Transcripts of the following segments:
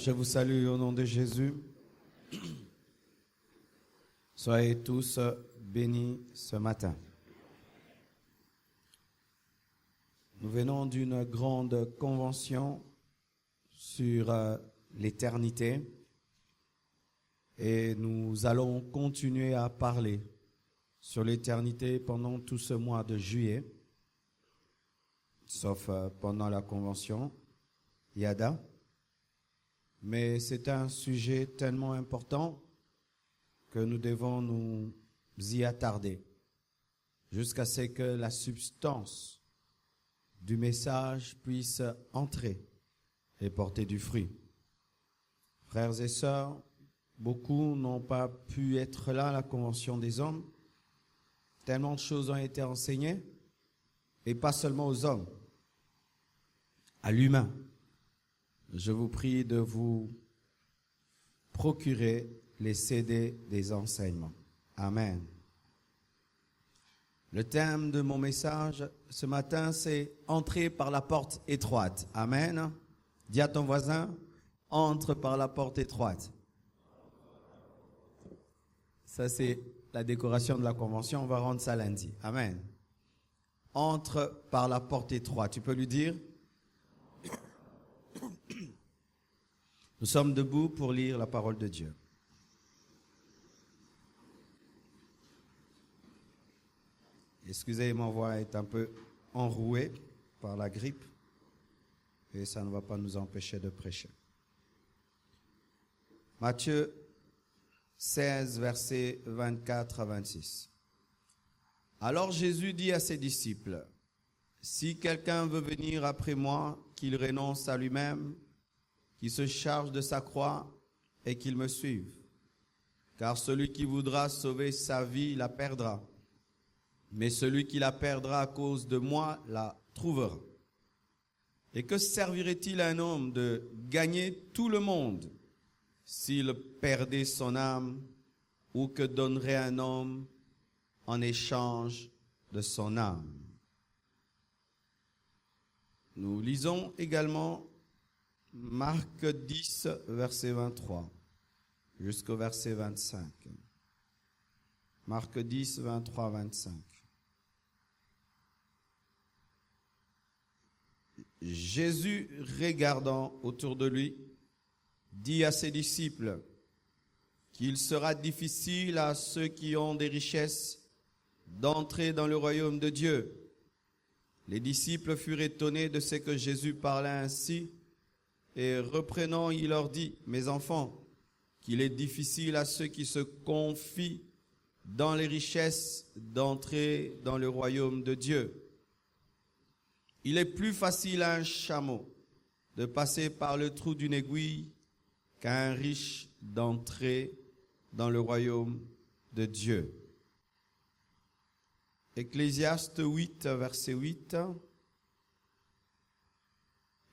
Je vous salue au nom de Jésus. Soyez tous bénis ce matin. Nous venons d'une grande convention sur l'éternité et nous allons continuer à parler sur l'éternité pendant tout ce mois de juillet, sauf pendant la convention Yada. Mais c'est un sujet tellement important que nous devons nous y attarder jusqu'à ce que la substance du message puisse entrer et porter du fruit. Frères et sœurs, beaucoup n'ont pas pu être là à la convention des hommes. Tellement de choses ont été enseignées, et pas seulement aux hommes, à l'humain. Je vous prie de vous procurer les CD des enseignements. Amen. Le thème de mon message ce matin, c'est « Entrer par la porte étroite ». Amen. Dis à ton voisin, « Entre par la porte étroite ». Ça, c'est la décoration de la convention. On va rendre ça lundi. Amen. « Entre par la porte étroite ». Tu peux lui dire? Nous sommes debout pour lire la parole de Dieu. Excusez, ma voix est un peu enrouée par la grippe et ça ne va pas nous empêcher de prêcher. Matthieu 16, versets 24 à 26. Alors Jésus dit à ses disciples, « Si quelqu'un veut venir après moi, qu'il renonce à lui-même, qu'il se charge de sa croix et qu'il me suive. Car celui qui voudra sauver sa vie la perdra. Mais celui qui la perdra à cause de moi la trouvera. Et que servirait-il à un homme de gagner tout le monde s'il perdait son âme, ou que donnerait un homme en échange de son âme? » Nous lisons également Marc 10, verset 23, jusqu'au verset 25. Marc 10, 23, 25. Jésus, regardant autour de lui, dit à ses disciples qu'il sera difficile à ceux qui ont des richesses d'entrer dans le royaume de Dieu. Les disciples furent étonnés de ce que Jésus parlait ainsi, et reprenant, il leur dit, « Mes enfants, qu'il est difficile à ceux qui se confient dans les richesses d'entrer dans le royaume de Dieu. Il est plus facile à un chameau de passer par le trou d'une aiguille qu'à un riche d'entrer dans le royaume de Dieu. » Ecclésiaste 8, verset 8.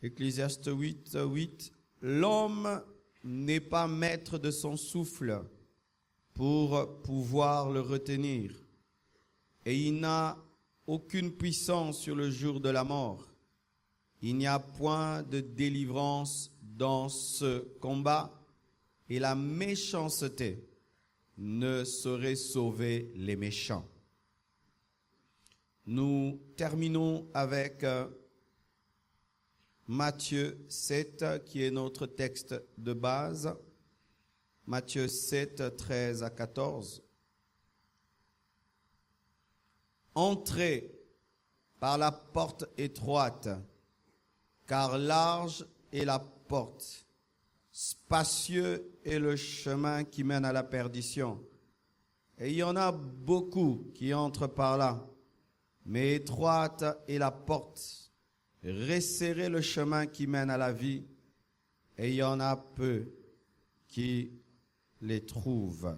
Ecclésiaste 8, 8. L'homme n'est pas maître de son souffle pour pouvoir le retenir, et il n'a aucune puissance sur le jour de la mort. Il n'y a point de délivrance dans ce combat, et la méchanceté ne saurait sauver les méchants. Nous terminons avec Matthieu 7, qui est notre texte de base. Matthieu 7, 13 à 14. Entrez par la porte étroite, car large est la porte, spacieux est le chemin qui mène à la perdition. Et il y en a beaucoup qui entrent par là, mais étroite est la porte, resserrez le chemin qui mène à la vie, et il y en a peu qui les trouvent.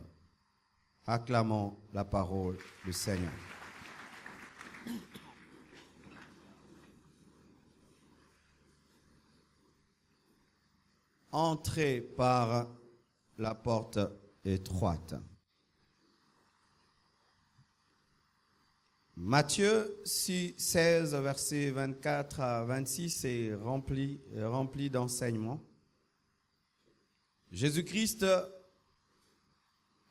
Acclamons la parole du Seigneur. Entrez par la porte étroite. Matthieu 16, versets 24 à 26 est rempli d'enseignements. Jésus-Christ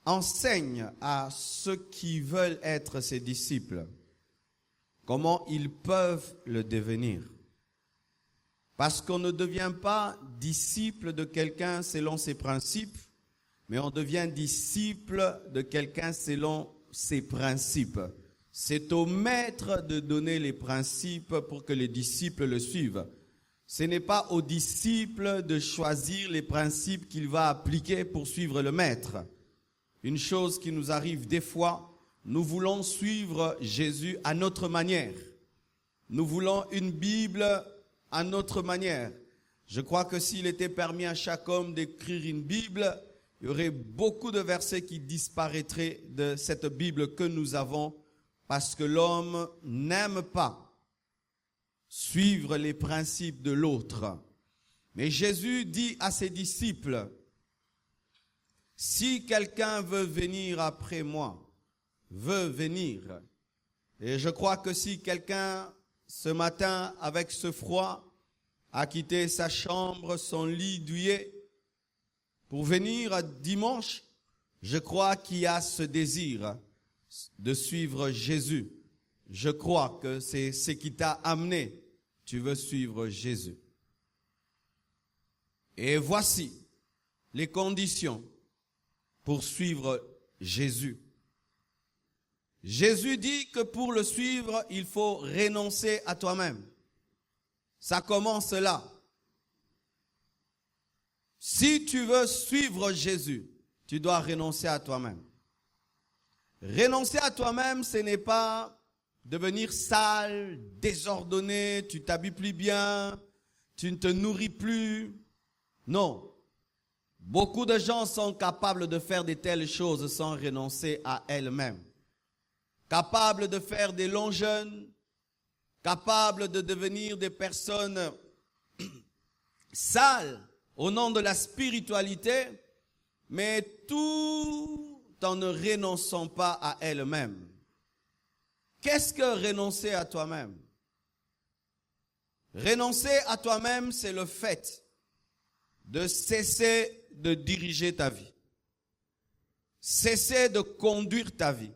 enseigne à ceux qui veulent être ses disciples comment ils peuvent le devenir. Parce qu'on ne devient pas disciple de quelqu'un selon ses principes, mais on devient disciple de quelqu'un selon ses principes. C'est au maître de donner les principes pour que les disciples le suivent. Ce n'est pas au disciple de choisir les principes qu'il va appliquer pour suivre le maître. Une chose qui nous arrive des fois, nous voulons suivre Jésus à notre manière. Nous voulons une Bible à notre manière. Je crois que s'il était permis à chaque homme d'écrire une Bible, il y aurait beaucoup de versets qui disparaîtraient de cette Bible que nous avons parce que l'homme n'aime pas suivre les principes de l'autre. Mais Jésus dit à ses disciples, si quelqu'un veut venir après moi, veut venir. Et je crois que si quelqu'un, ce matin, avec ce froid, a quitté sa chambre, son lit douillet, pour venir dimanche, je crois qu'il y a ce désir de suivre Jésus. Je crois que c'est ce qui t'a amené. Tu veux suivre Jésus. Et voici les conditions pour suivre Jésus. Jésus dit que pour le suivre, il faut renoncer à toi-même. Ça commence là. Si tu veux suivre Jésus, tu dois renoncer à toi-même. Renoncer à toi-même, ce n'est pas devenir sale, désordonné, tu t'habilles plus bien, tu ne te nourris plus. Non. Beaucoup de gens sont capables de faire de telles choses sans renoncer à elles-mêmes. Capables de faire des longs jeûnes, capables de devenir des personnes sales au nom de la spiritualité, mais tout en ne renonçant pas à elles-mêmes. Qu'est-ce que renoncer à toi-même? Renoncer à toi-même, c'est le fait de cesser de diriger ta vie. Cesser de conduire ta vie.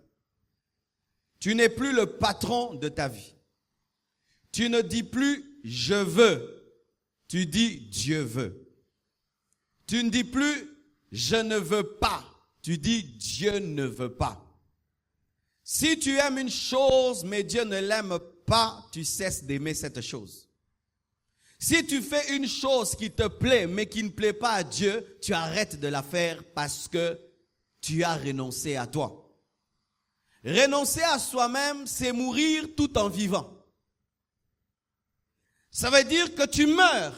Tu n'es plus le patron de ta vie. Tu ne dis plus « je veux », tu dis « Dieu veut ». Tu ne dis plus « je ne veux pas », tu dis « Dieu ne veut pas ». Si tu aimes une chose mais Dieu ne l'aime pas, tu cesses d'aimer cette chose. Si tu fais une chose qui te plaît mais qui ne plaît pas à Dieu, tu arrêtes de la faire parce que tu as renoncé à toi. Renoncer à soi-même, c'est mourir tout en vivant. Ça veut dire que tu meurs,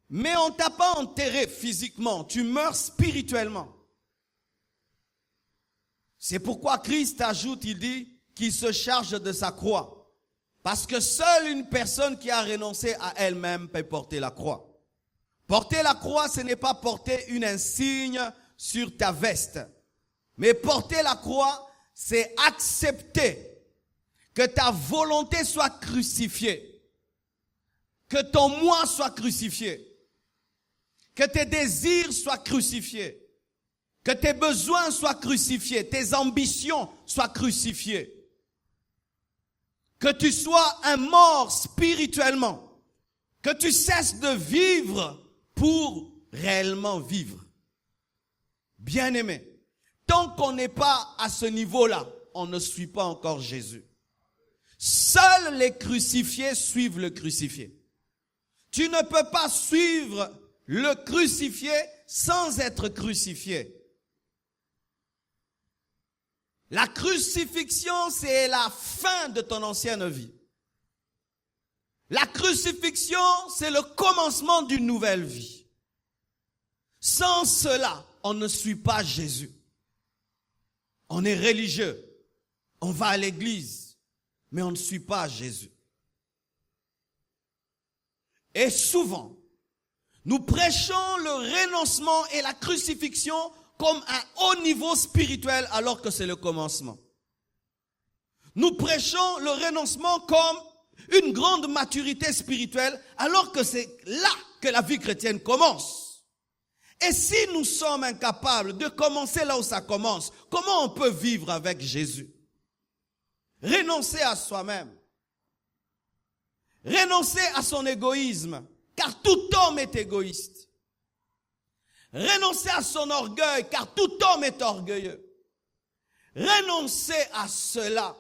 mais on ne t'a pas enterré physiquement, tu meurs spirituellement. C'est pourquoi Christ ajoute, il dit, qu'il se charge de sa croix. Parce que seule une personne qui a renoncé à elle-même peut porter la croix. Porter la croix, ce n'est pas porter une insigne sur ta veste. Mais porter la croix, c'est accepter que ta volonté soit crucifiée, que ton moi soit crucifié, que tes désirs soient crucifiés, que tes besoins soient crucifiés, tes ambitions soient crucifiées, que tu sois un mort spirituellement, que tu cesses de vivre pour réellement vivre. Bien-aimé, tant qu'on n'est pas à ce niveau-là, on ne suit pas encore Jésus. Seuls les crucifiés suivent le crucifié. Tu ne peux pas suivre le crucifié sans être crucifié. La crucifixion, c'est la fin de ton ancienne vie. La crucifixion, c'est le commencement d'une nouvelle vie. Sans cela, on ne suit pas Jésus. On est religieux, on va à l'église, mais on ne suit pas Jésus. Et souvent, nous prêchons le renoncement et la crucifixion comme un haut niveau spirituel alors que c'est le commencement. Nous prêchons le renoncement comme une grande maturité spirituelle alors que c'est là que la vie chrétienne commence. Et si nous sommes incapables de commencer là où ça commence, comment on peut vivre avec Jésus? Renoncer à soi-même. Renoncer à son égoïsme, car tout homme est égoïste. Renoncer à son orgueil, car tout homme est orgueilleux. Renoncer à cela,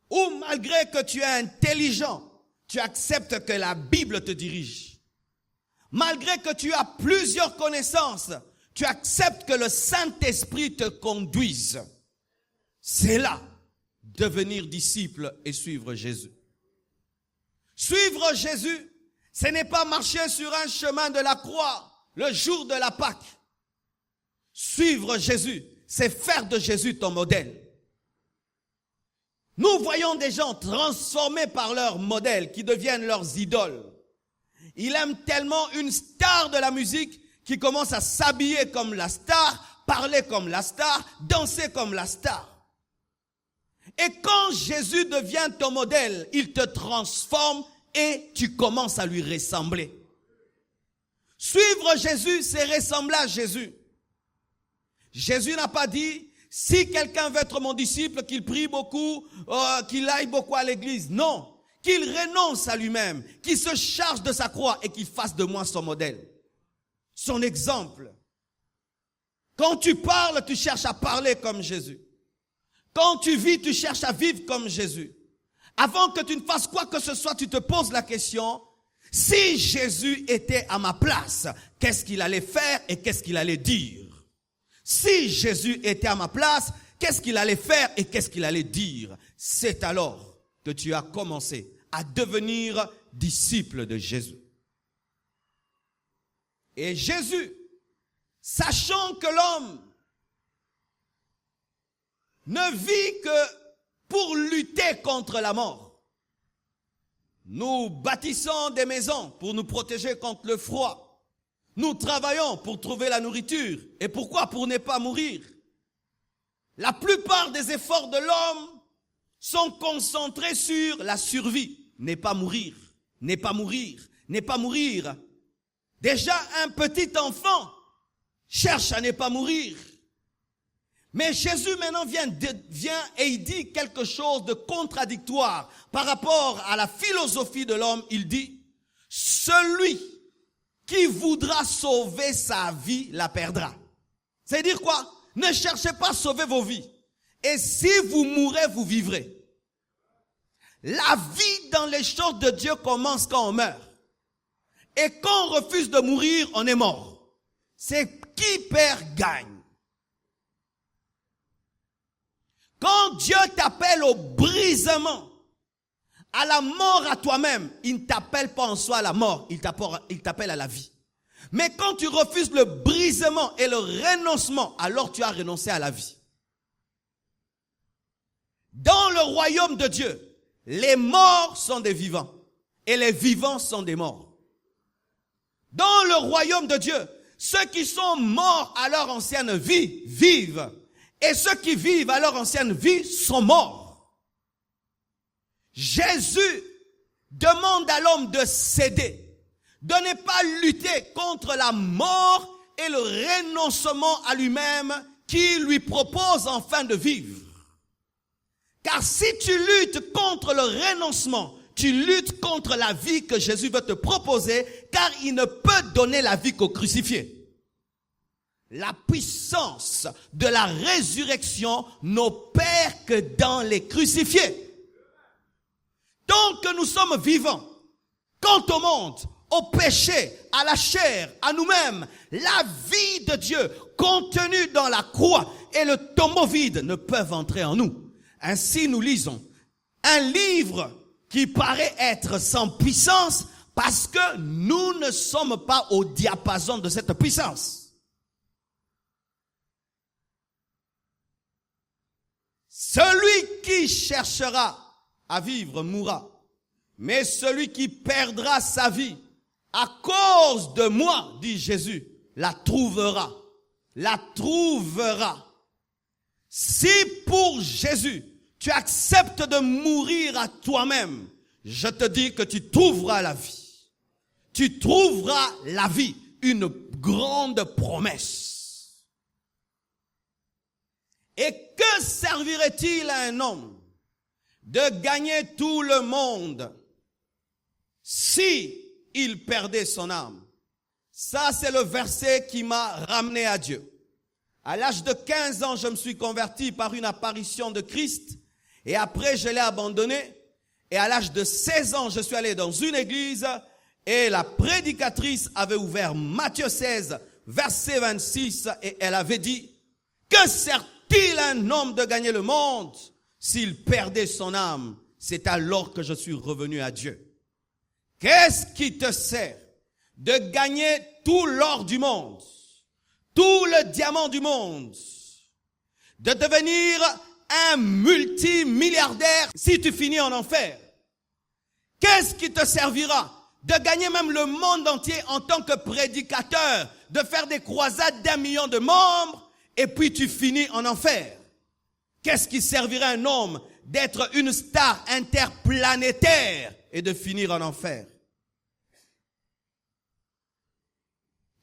ou malgré que tu es intelligent, tu acceptes que la Bible te dirige. Malgré que tu as plusieurs connaissances, tu acceptes que le Saint-Esprit te conduise. C'est là, devenir disciple et suivre Jésus. Suivre Jésus, ce n'est pas marcher sur un chemin de la croix le jour de la Pâque. Suivre Jésus, c'est faire de Jésus ton modèle. Nous voyons des gens transformés par leur modèle, qui deviennent leurs idoles. Ils aiment tellement une star de la musique qui commence à s'habiller comme la star, parler comme la star, danser comme la star. Et quand Jésus devient ton modèle, il te transforme et tu commences à lui ressembler. Suivre Jésus, c'est ressembler à Jésus. Jésus n'a pas dit, si quelqu'un veut être mon disciple, qu'il prie beaucoup, qu'il aille beaucoup à l'église. Non, qu'il renonce à lui-même, qu'il se charge de sa croix et qu'il fasse de moi son modèle, son exemple. Quand tu parles, tu cherches à parler comme Jésus. Quand tu vis, tu cherches à vivre comme Jésus. Avant que tu ne fasses quoi que ce soit, tu te poses la question, si Jésus était à ma place, qu'est-ce qu'il allait faire et qu'est-ce qu'il allait dire? Si Jésus était à ma place, qu'est-ce qu'il allait faire et qu'est-ce qu'il allait dire? C'est alors que tu as commencé à devenir disciple de Jésus. Et Jésus, sachant que l'homme ne vit que pour lutter contre la mort, nous bâtissons des maisons pour nous protéger contre le froid. Nous travaillons pour trouver la nourriture. Et pourquoi? Pour ne pas mourir. La plupart des efforts de l'homme sont concentrés sur la survie. Ne pas mourir, ne pas mourir, ne pas mourir. Déjà, un petit enfant cherche à ne pas mourir. Mais Jésus maintenant vient et il dit quelque chose de contradictoire par rapport à la philosophie de l'homme. Il dit, celui qui voudra sauver sa vie la perdra. C'est-à-dire quoi? Ne cherchez pas à sauver vos vies. Et si vous mourrez, vous vivrez. La vie dans les choses de Dieu commence quand on meurt. Et quand on refuse de mourir, on est mort. C'est qui perd, gagne. Quand Dieu t'appelle au brisement, à la mort à toi-même, il ne t'appelle pas en soi à la mort, il t'appelle à la vie. Mais quand tu refuses le brisement et le renoncement, alors tu as renoncé à la vie. Dans le royaume de Dieu, les morts sont des vivants et les vivants sont des morts. Dans le royaume de Dieu, ceux qui sont morts à leur ancienne vie vivent. Et ceux qui vivent à leur ancienne vie sont morts. Jésus demande à l'homme de céder, de ne pas lutter contre la mort et le renoncement à lui-même qui lui propose enfin de vivre. Car si tu luttes contre le renoncement, tu luttes contre la vie que Jésus veut te proposer, car il ne peut donner la vie qu'au crucifié. La puissance de la résurrection n'opère que dans les crucifiés. Tant que nous sommes vivants, quant au monde, au péché, à la chair, à nous-mêmes, la vie de Dieu contenue dans la croix et le tombeau vide ne peuvent entrer en nous. Ainsi, nous lisons un livre qui paraît être sans puissance parce que nous ne sommes pas au diapason de cette puissance. Celui qui cherchera à vivre mourra, mais celui qui perdra sa vie à cause de moi, dit Jésus, la trouvera. La trouvera. Si pour Jésus, tu acceptes de mourir à toi-même, je te dis que tu trouveras la vie. Tu trouveras la vie, une grande promesse. Et que servirait-il à un homme de gagner tout le monde si il perdait son âme? Ça, c'est le verset qui m'a ramené à Dieu. À l'âge de 15 ans, je me suis converti par une apparition de Christ. Et après, je l'ai abandonné. Et à l'âge de 16 ans, je suis allé dans une église. Et la prédicatrice avait ouvert Matthieu 16, verset 26. Et elle avait dit, que sert-il à un homme de gagner le monde s'il perdait son âme? C'est alors que je suis revenu à Dieu. Qu'est-ce qui te sert de gagner tout l'or du monde, tout le diamant du monde, de devenir un multimilliardaire si tu finis en enfer? Qu'est-ce qui te servira de gagner même le monde entier en tant que prédicateur, de faire des croisades d'1 million de membres et puis tu finis en enfer? Qu'est-ce qui servirait à un homme d'être une star interplanétaire et de finir en enfer?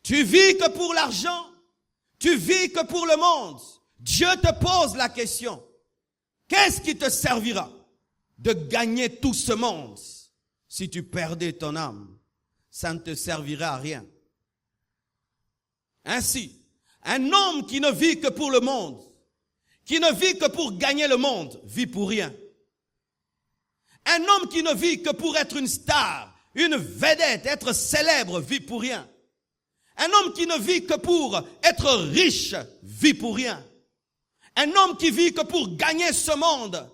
Tu vis que pour l'argent, tu vis que pour le monde. Dieu te pose la question. Qu'est-ce qui te servira de gagner tout ce monde si tu perdais ton âme? Ça ne te servira à rien. Ainsi, un homme qui ne vit que pour le monde, qui ne vit que pour gagner le monde, vit pour rien. Un homme qui ne vit que pour être une star, une vedette, être célèbre, vit pour rien. Un homme qui ne vit que pour être riche, vit pour rien. Un homme qui vit que pour gagner ce monde,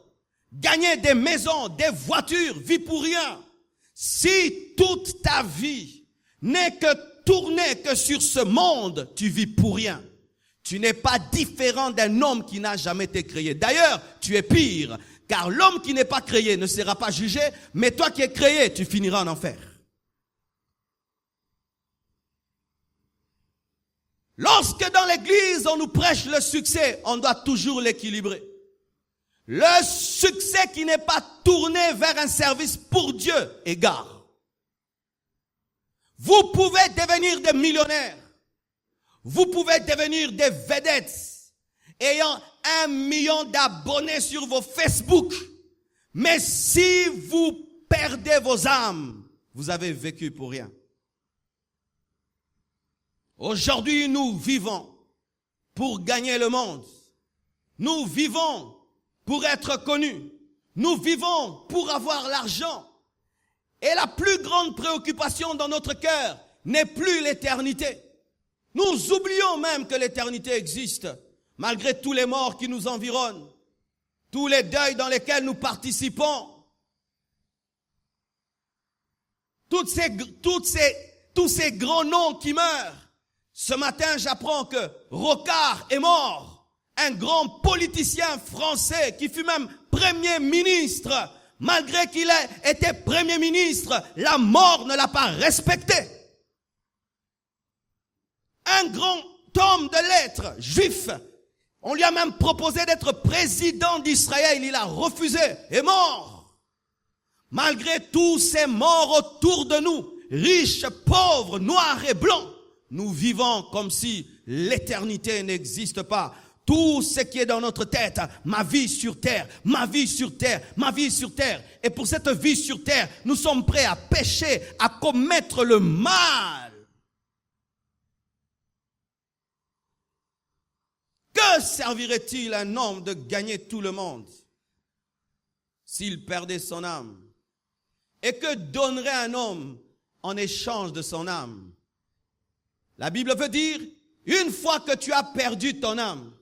gagner des maisons, des voitures, vit pour rien. Si toute ta vie n'est que tournée que sur ce monde, tu vis pour rien. Tu n'es pas différent d'un homme qui n'a jamais été créé. D'ailleurs, tu es pire, car l'homme qui n'est pas créé ne sera pas jugé, mais toi qui es créé, tu finiras en enfer. Lorsque dans l'église, on nous prêche le succès, on doit toujours l'équilibrer. Le succès qui n'est pas tourné vers un service pour Dieu, égare. Vous pouvez devenir des millionnaires. Vous pouvez devenir des vedettes ayant 1 million d'abonnés sur vos Facebook. Mais si vous perdez vos âmes, vous avez vécu pour rien. Aujourd'hui, nous vivons pour gagner le monde. Nous vivons pour être connus. Nous vivons pour avoir l'argent. Et la plus grande préoccupation dans notre cœur n'est plus l'éternité. Nous oublions même que l'éternité existe, malgré tous les morts qui nous environnent, tous les deuils dans lesquels nous participons, tous ces grands noms qui meurent. Ce matin, j'apprends que Rocard est mort, un grand politicien français qui fut même Premier ministre. Malgré qu'il ait été Premier ministre, la mort ne l'a pas respecté. Un grand homme de lettres, juif, on lui a même proposé d'être président d'Israël, il a refusé, est mort. Malgré tous ces morts autour de nous, riches, pauvres, noirs et blancs, nous vivons comme si l'éternité n'existe pas. Tout ce qui est dans notre tête, ma vie sur terre, ma vie sur terre, ma vie sur terre. Et pour cette vie sur terre, nous sommes prêts à pécher, à commettre le mal. Que servirait-il à un homme de gagner tout le monde s'il perdait son âme? Et que donnerait un homme en échange de son âme? La Bible veut dire, une fois que tu as perdu ton âme,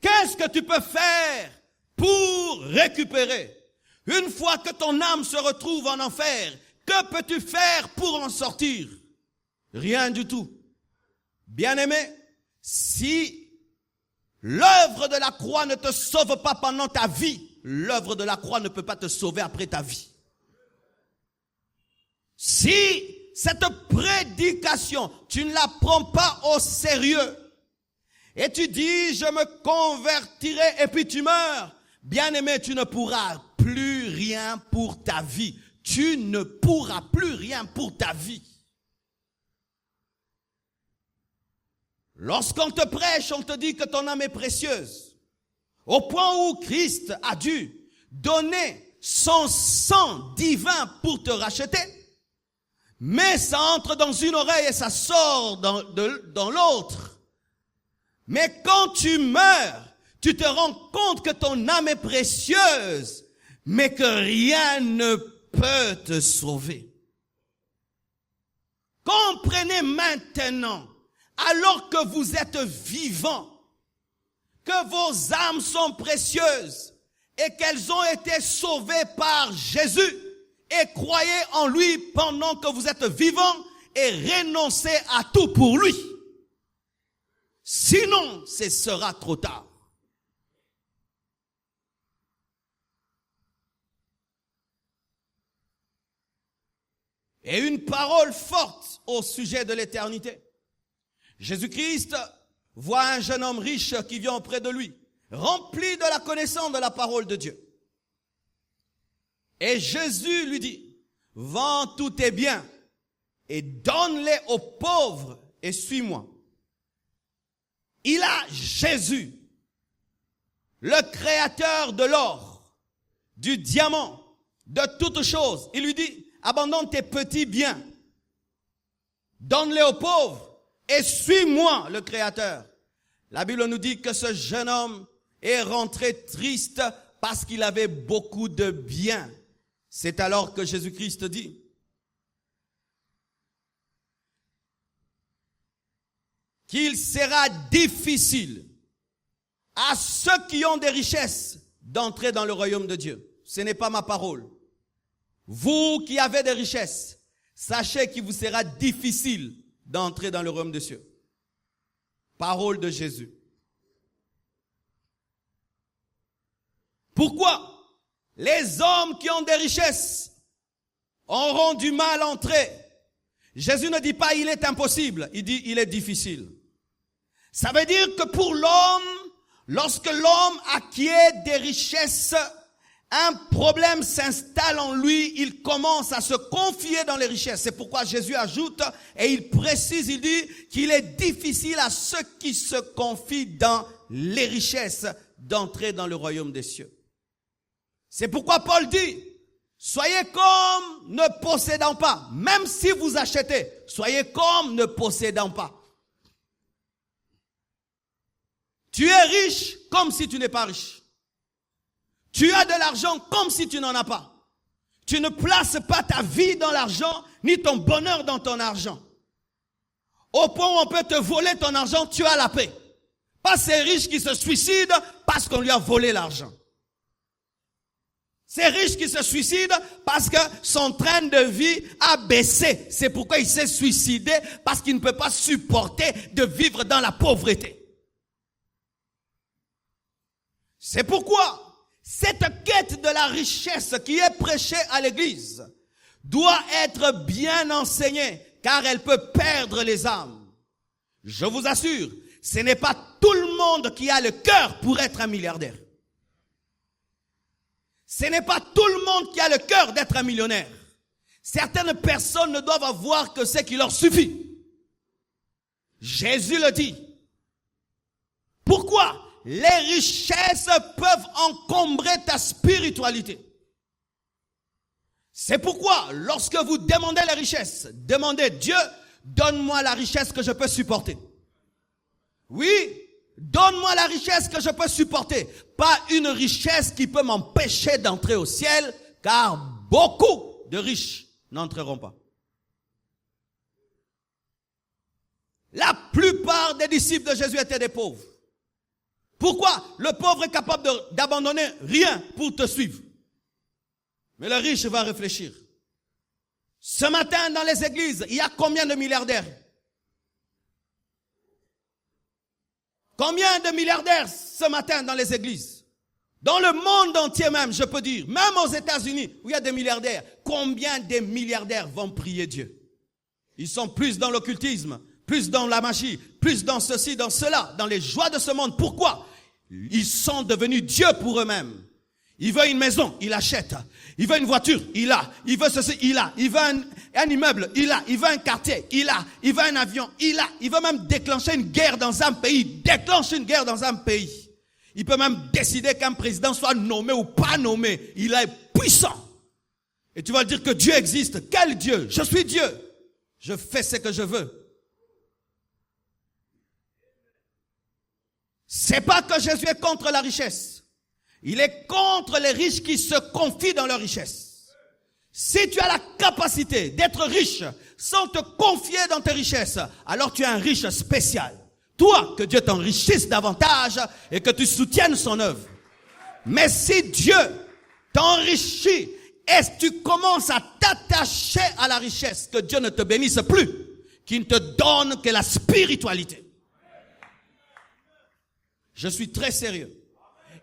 qu'est-ce que tu peux faire pour récupérer? Une fois que ton âme se retrouve en enfer, que peux-tu faire pour en sortir? Rien du tout. Bien-aimé, si l'œuvre de la croix ne te sauve pas pendant ta vie, l'œuvre de la croix ne peut pas te sauver après ta vie. Si cette prédication, tu ne la prends pas au sérieux, et tu dis, je me convertirai, et puis tu meurs, bien-aimé, tu ne pourras plus rien pour ta vie. Tu ne pourras plus rien pour ta vie. Lorsqu'on te prêche, on te dit que ton âme est précieuse. Au point où Christ a dû donner son sang divin pour te racheter. Mais ça entre dans une oreille et ça sort dans l'autre. Mais quand tu meurs, tu te rends compte que ton âme est précieuse, mais que rien ne peut te sauver. Comprenez maintenant, alors que vous êtes vivants, que vos âmes sont précieuses et qu'elles ont été sauvées par Jésus, et croyez en lui pendant que vous êtes vivants et renoncez à tout pour lui. Sinon, ce sera trop tard. Et une parole forte au sujet de l'éternité. Jésus-Christ voit un jeune homme riche qui vient auprès de lui, rempli de la connaissance de la parole de Dieu. Et Jésus lui dit, vends tous tes biens et donne-les aux pauvres et suis-moi. Il a Jésus, le créateur de l'or, du diamant, de toutes choses. Il lui dit, abandonne tes petits biens, donne-les aux pauvres et suis-moi, le créateur. La Bible nous dit que ce jeune homme est rentré triste parce qu'il avait beaucoup de biens. C'est alors que Jésus-Christ dit, qu'il sera difficile à ceux qui ont des richesses d'entrer dans le royaume de Dieu. Ce n'est pas ma parole. Vous qui avez des richesses, sachez qu'il vous sera difficile d'entrer dans le royaume des cieux. Parole de Jésus. Pourquoi? Les hommes qui ont des richesses auront du mal à entrer. Jésus ne dit pas il est impossible, il dit il est difficile. Ça veut dire que pour l'homme, lorsque l'homme acquiert des richesses, un problème s'installe en lui, il commence à se confier dans les richesses. C'est pourquoi Jésus ajoute et il précise, il dit qu'il est difficile à ceux qui se confient dans les richesses d'entrer dans le royaume des cieux. C'est pourquoi Paul dit, soyez comme ne possédant pas. Même si vous achetez, soyez comme ne possédant pas. Tu es riche comme si tu n'es pas riche. Tu as de l'argent comme si tu n'en as pas. Tu ne places pas ta vie dans l'argent, ni ton bonheur dans ton argent. Au point où on peut te voler ton argent, tu as la paix. Pas ces riches qui se suicident parce qu'on lui a volé l'argent. Ces riches qui se suicident parce que son train de vie a baissé. C'est pourquoi il s'est suicidé, parce qu'il ne peut pas supporter de vivre dans la pauvreté. C'est pourquoi cette quête de la richesse qui est prêchée à l'église doit être bien enseignée, car elle peut perdre les âmes. Je vous assure, ce n'est pas tout le monde qui a le cœur pour être un milliardaire. Ce n'est pas tout le monde qui a le cœur d'être un millionnaire. Certaines personnes ne doivent avoir que ce qui leur suffit. Jésus le dit. Pourquoi? Les richesses peuvent encombrer ta spiritualité. C'est pourquoi, lorsque vous demandez la richesse, demandez Dieu, donne-moi la richesse que je peux supporter. Oui, donne-moi la richesse que je peux supporter. Pas une richesse qui peut m'empêcher d'entrer au ciel, car beaucoup de riches n'entreront pas. La plupart des disciples de Jésus étaient des pauvres. Pourquoi? Le pauvre est capable d'abandonner rien pour te suivre. Mais le riche va réfléchir. Ce matin, dans les églises, il y a combien de milliardaires? Combien de milliardaires ce matin dans les églises? Dans le monde entier même, je peux dire, même aux États-Unis, où il y a des milliardaires, combien de milliardaires vont prier Dieu? Ils sont plus dans l'occultisme, plus dans la magie, plus dans ceci, dans cela, dans les joies de ce monde. Pourquoi? Ils sont devenus Dieu pour eux-mêmes. Il veut une maison, il achète. Il veut une voiture, il a. Il veut ceci, il a. Il veut un immeuble, il a. Il veut un quartier, il a. Il veut un avion, il a. Il veut même déclencher une guerre dans un pays. Déclenche une guerre dans un pays. Il peut même décider qu'un président soit nommé ou pas nommé. Il est puissant. Et tu vas dire que Dieu existe. Quel Dieu? Je suis Dieu. Je fais ce que je veux. C'est pas que Jésus est contre la richesse. Il est contre les riches qui se confient dans leur richesse. Si tu as la capacité d'être riche sans te confier dans tes richesses, alors tu es un riche spécial. Toi, que Dieu t'enrichisse davantage et que tu soutiennes son œuvre. Mais si Dieu t'enrichit et tu commences à t'attacher à la richesse, que Dieu ne te bénisse plus, qu'il ne te donne que la spiritualité. Je suis très sérieux.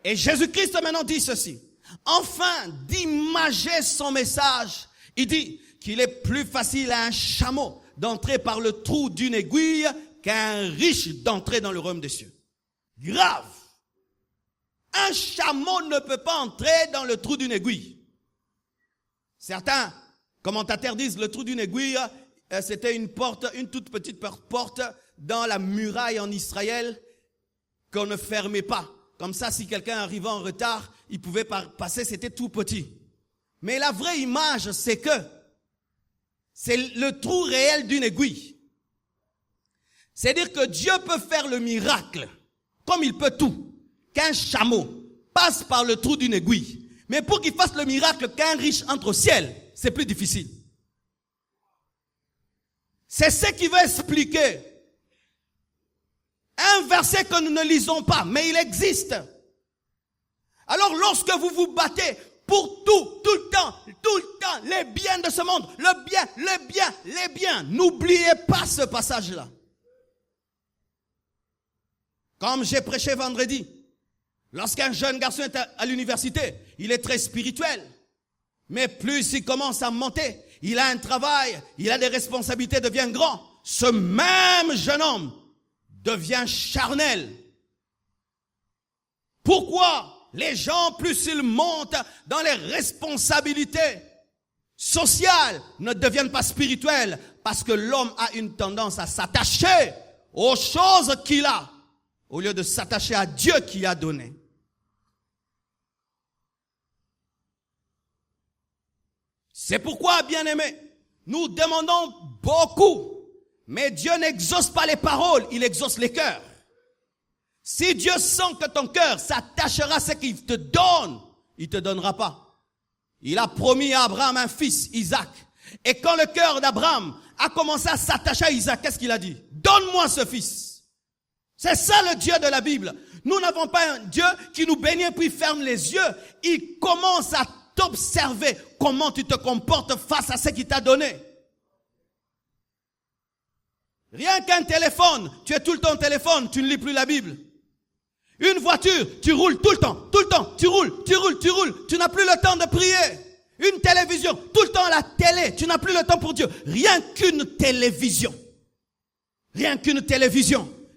Et Jésus-Christ maintenant dit ceci. Enfin d'imager son message, il dit qu'il est plus facile à un chameau d'entrer par le trou d'une aiguille qu'à un riche d'entrer dans le royaume des cieux. Grave. Un chameau ne peut pas entrer dans le trou d'une aiguille. Certains commentateurs disent le trou d'une aiguille, c'était une porte, une toute petite porte dans la muraille en Israël qu'on ne fermait pas. Comme ça, si quelqu'un arrivait en retard, il pouvait passer, c'était tout petit. Mais la vraie image, c'est que c'est le trou réel d'une aiguille. C'est-à-dire que Dieu peut faire le miracle, comme il peut tout, qu'un chameau passe par le trou d'une aiguille. Mais pour qu'il fasse le miracle qu'un riche entre au ciel, c'est plus difficile. C'est ce qui veut expliquer un verset que nous ne lisons pas, mais il existe. Alors lorsque vous vous battez pour tout le temps, les biens de ce monde, les biens, n'oubliez pas ce passage-là. Comme j'ai prêché vendredi, lorsqu'un jeune garçon est à l'université, il est très spirituel. Mais plus il commence à monter, il a un travail, il a des responsabilités, devient grand. Ce même jeune homme devient charnel. Pourquoi les gens, plus ils montent dans les responsabilités sociales, ne deviennent pas spirituels? Parce que l'homme a une tendance à s'attacher aux choses qu'il a, au lieu de s'attacher à Dieu qui a donné. C'est pourquoi, bien-aimés, nous demandons beaucoup, mais Dieu n'exauce pas les paroles, il exauce les cœurs. Si Dieu sent que ton cœur s'attachera à ce qu'il te donne, il ne te donnera pas. Il a promis à Abraham un fils, Isaac. Et quand le cœur d'Abraham a commencé à s'attacher à Isaac, qu'est-ce qu'il a dit? Donne-moi ce fils. C'est ça le Dieu de la Bible. Nous n'avons pas un Dieu qui nous bénit puis ferme les yeux. Il commence à t'observer comment tu te comportes face à ce qu'il t'a donné. Rien qu'un téléphone, tu es tout le temps au téléphone, tu ne lis plus la Bible. Une voiture, tu roules tout le temps, tu roules, tu n'as plus le temps de prier. Une télévision, tout le temps à la télé, tu n'as plus le temps pour Dieu. Rien qu'une télévision,